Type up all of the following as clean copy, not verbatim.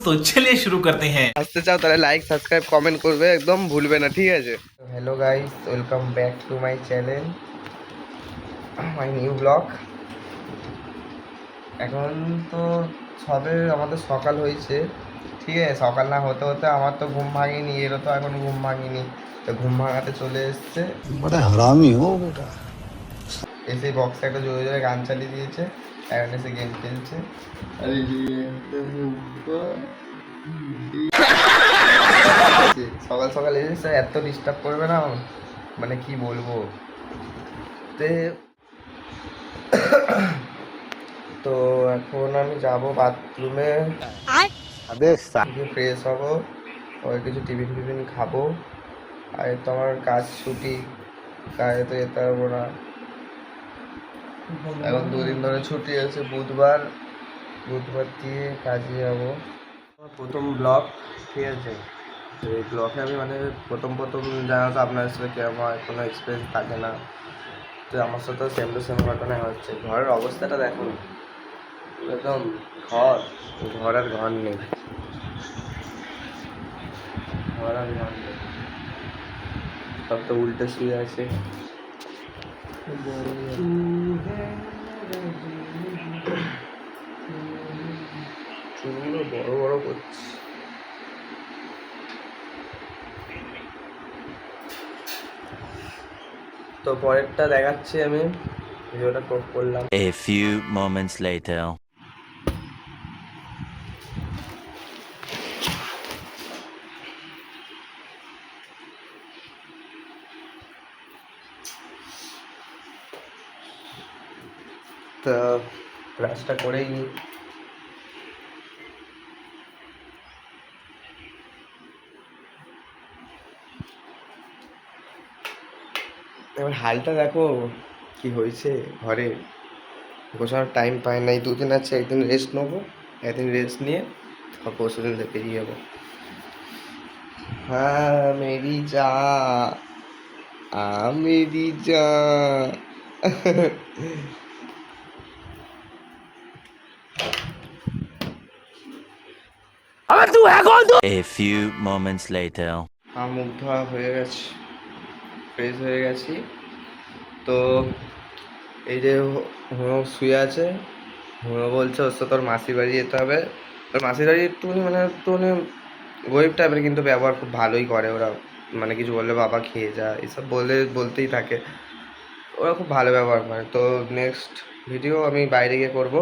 तो चलिए शुरू करते हैं। আসতে চাও তাহলে লাইক সাবস্ক্রাইব কমেন্ট করবে, একদম ভুলবে না, ঠিক আছে? Hello guys, welcome back to my channel, my new blog. এখন তো সবে আমাদের সকাল হয়েছে, ঠিক আছে? সকাল না হতে হতে আমার তো ঘুম ভাঙিনি, এরও তো এখন ঘুম ভাঙিনি, তো ঘুম ভাঙাতে চলে এসছে। बड़ा हरामी हो बेटा। এসে বক্সে একটা জোরে জোরে গান চালিয়ে দিয়েছে, এখন এসে গেম খেলছে। সকাল সকাল এসে এত ডিস্টার্ব করবে না, মানে কি বলবো। তো এখন আমি যাব বাথরুমে, ফ্রেশ হবো, ওই কিছু টিফিন ফিফিন খাবো। আর তো আমার কাজ ছুটি, কাজে তো যেতে পারবো না, এখন দুদিন ধরে ছুটি আছে। বুধবার দিয়ে কাজে যাবো। আমার প্রথম ব্লগ, ঠিক আছে? তো এই ব্লগে আমি মানে প্রথম জানা তো আপনাদের সাথে কেমন হয়, কোনো এক্সপিরিয়েন্স থাকে না, তো আমার সাথেও সেম টু সেম ঘটনাই হচ্ছে। ঘরের অবস্থাটা দেখুন, একদম ঘর আর ঘর নেই, সব তো উল্টে শুয়ে আছে। চুলগুলো বড় বড় করছে। তো পরেরটা দেখাচ্ছি আমি, ভিডিওটা করলাম। A few moments later. তো ব্রাশটা করেই নি। এবার হালটা দেখো কি হয়েছে ঘরে, গোছানোর টাইম পাই নাই। দুদিন আছে, একদিন রেস্ট নেবো, একদিন রেস্ট নিয়ে পরশু দিন বেরিয়ে যাবো। হ্যাঁ মেরি যা, মেরি যা। A few moments later. মুখ ধোয়া হয়ে গেছে, ফ্রেশ হয়ে গেছি। তো এই যে হুঁড়ো শুয়ে আছে, হুঁড়ো বলছে ওর সাথে তোর মাসির বাড়ি যেতে হবে। ওর মাসির বাড়ি একটুখানি গরিব টাইপের, কিন্তু ব্যবহার খুব ভালোই করে ওরা, মানে কিছু বললে বাবা খেয়ে যা এসব বলতেই থাকে, ওরা খুব ভালো ব্যবহার করে। তো নেক্সট ভিডিও আমি বাইরে গিয়ে করবো,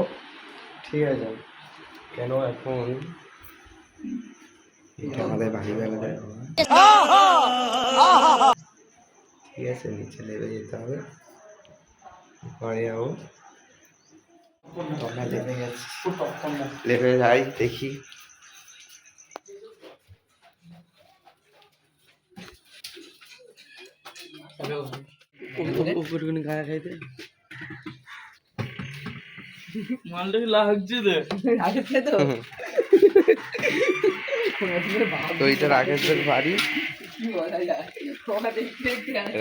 ঠিক আছে? কেন এখন এটা আমাদের বাড়ি বেলা, ঠিক আছে? নিচে লেবে যেতে হবে, পরে যাবো। আমরা লেবে গেছি, লেবে যাই, দেখি। গায়ে খাইতে তো এটা রাকেশের বাড়ি,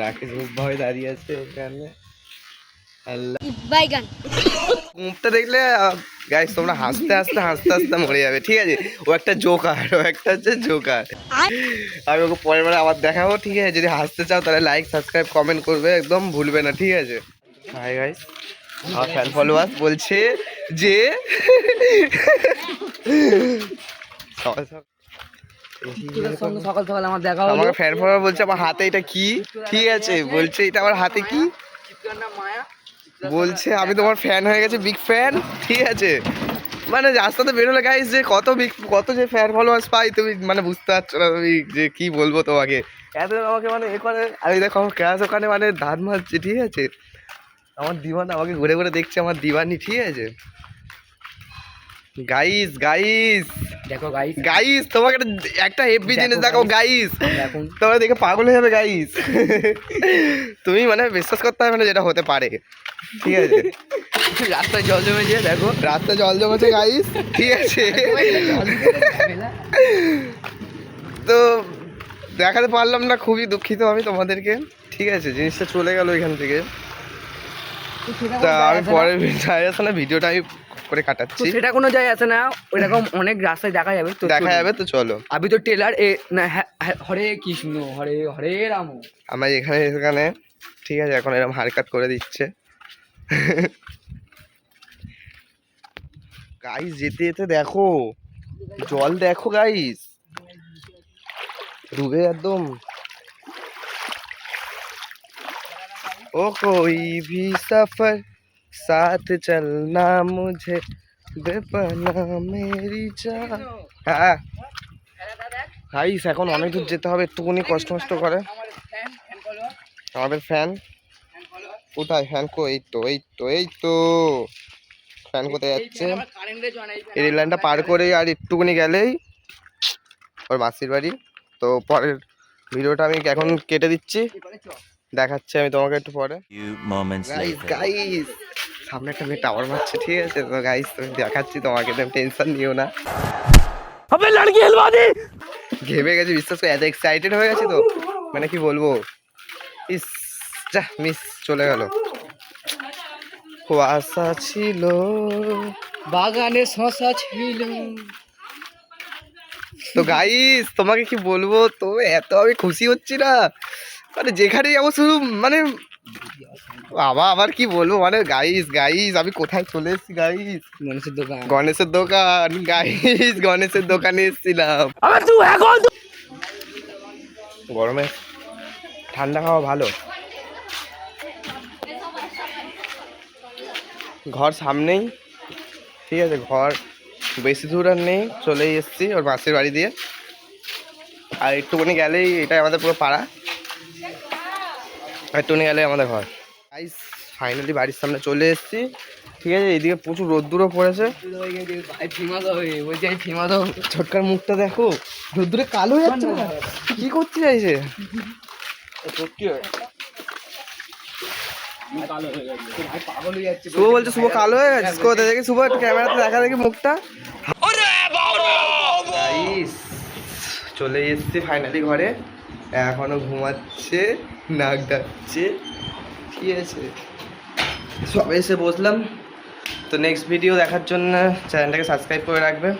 রাকেশ ভাই দাঁড়িয়ে আছে ওখানে। মুখটা দেখলে গাইস তোমরা হাসতে হাসতে মরে যাবে, ঠিক আছে? ও একটা জোকার, হচ্ছে জোকার। আমি ওকে পরের বারে আবার দেখাবো, ঠিক আছে? যদি হাসতে চাও তাহলে লাইক সাবস্ক্রাইব কমেন্ট করবে, একদম ভুলবে না, ঠিক আছে? হাই গাইস, আমার ফ্যান ফলোয়ার্স বলছে যে সকাল সকাল আমার দেখা হলো, আমাকে ফ্যান ফলোয়ার বলছে আমার হাতে এটা কি, ঠিক আছে? বলছে এটা আমার হাতে কি, বলছে আমি তোমার ফ্যান হয়ে গেছে, বিগ ফ্যান, ঠিক আছে? মানে রাস্তাতে বেরোলে গাইস যে কত যে ফ্যান ফলোয়ার্স পাই, তুমি মানে বুঝতে পারছো না তুমি, যে কি বলবো তোমাকে। এত আমাকে মানে এ করে, আমি দেখো আমার ক্লাস ওখানে মানে দাঁত মারছে, ঠিক আছে? আমার দিওয়ান আমাকে ঘুরে ঘুরে দেখছে, আমার দিওয়ানি, ঠিক আছে? গাইস দেখো গাইস তোমাকে একটা হেভি জিনিস দেখো গাইস, তোমরা দেখে পাগল হয়ে যাবে গাইস। তুমি মানে বিশ্বাস করতে হবে না যেটা হতে পারে, ঠিক আছে? রাস্তায় জল জমেছে, দেখো রাস্তায় জল জমেছে গাইস, ঠিক আছে? তো দেখাতে পারলাম না, খুবই দুঃখিত আমি তোমাদেরকে, ঠিক আছে? জিনিসটা চলে গেল এখান থেকে। তা আমি পরে ভিডিওটা আমি করে তো কাটাচ্ছি। সেটা কোনো যায় আসে না, ওইরকম অনেক রাস্তায় দেখা যাবে তো দেখা চলুন। যাবে, তো চলো। আবি তো টেলার এ না হরে কৃষ্ণ হরে হরে রাম। আমার এখানে ঠিক আছে, এখন এরকম হারকাত করে দিচ্ছে। গাইস যেতে যেতে দেখো, জল দেখো গাইস, ডুবে একদম। ओ कोई भी सफर साथ चलना मुझे बेपना मेरी जान। হ্যাঁ গাইস এখন অনেক দূর যেতে হবে, একটুখানি কষ্ট মষ্ট করে। আমাদের ফ্যান কোথায়? ফ্যান কো? এই তো এই তো এই তো ফ্যান কোথায় যাচ্ছে? এই রেল লাইনটা পার করে আর একটুখানি গেলেই ওর মাসির বাড়ি। তো পরের ভিডিওটা আমি এখন কেটে দিচ্ছি, দেখাচ্ছি আমি তোমাকে একটু পরে। Few moments guys later. Guys সামনে একটা মেয়ে টাওয়ার মারছে, ঠিক আছে? তো গাইস তুমি দেখাচ্ছি তোমাকে, তুমি টেনশন নিও না। আবে লড়কি হিলবা দে। ঘেমে গেছি বিশ্বাস করে, এত এক্সাইটেড হয়ে গেছি তো মানে কি বলবো। ইস যা মিস চলে গেল। কুয়াশা ছিল বাগানে শশা ছিল। তো গাইস তোমাকে কি বলবো, তো এত আমি খুশি হচ্ছি না, মানে যেখানে যাবো শুধু মানে বাবা আবার কি বলবো, মানে গাইস গাইস আমি কোথায় চলে এসেছি গাইস? গণেশের দোকান। গণেশের দোকান গাইস, গণেশের দোকানে এসেছিলাম। আবে তুই এখন গরমে ঠান্ডা খাওয়া ভালো। ঘর সামনেই, ঠিক আছে, ঘর বেশি দূর আর নেই, চলেই এসেছি ওর মাসির বাড়ি দিয়ে। আর একটুখানি গেলেই এটাই আমাদের পুরো পাড়া, আর একটুখানি গেলেই আমাদের ঘর। গাইস ফাইনালি বাড়ির সামনে চলে এসেছি, ঠিক আছে। এইদিকে প্রচুর রোদ্দুরও পড়েছে। ফেমাস হবে বলছি, আমি ফেমাস হবো। ছোটকার মুখটা দেখো, রোদ্দুরে কালো হয়ে যাচ্ছে না, কি করতে চাইছে? শুভ বলছে শুভ কালো হয়ে গেছে, কোথায় দেখি শুভ একটু ক্যামেরাতে দেখা দেখি মুখটা। গাইস চলে এসেছি ফাইনালি ঘরে, এখনো ঘুমাচ্ছে, নাক ডাকছে, ঠিক আছে। সবে এসে বসলাম। তো নেক্সট ভিডিও দেখার জন্য চ্যানেলটাকে সাবস্ক্রাইব করে রাখবে।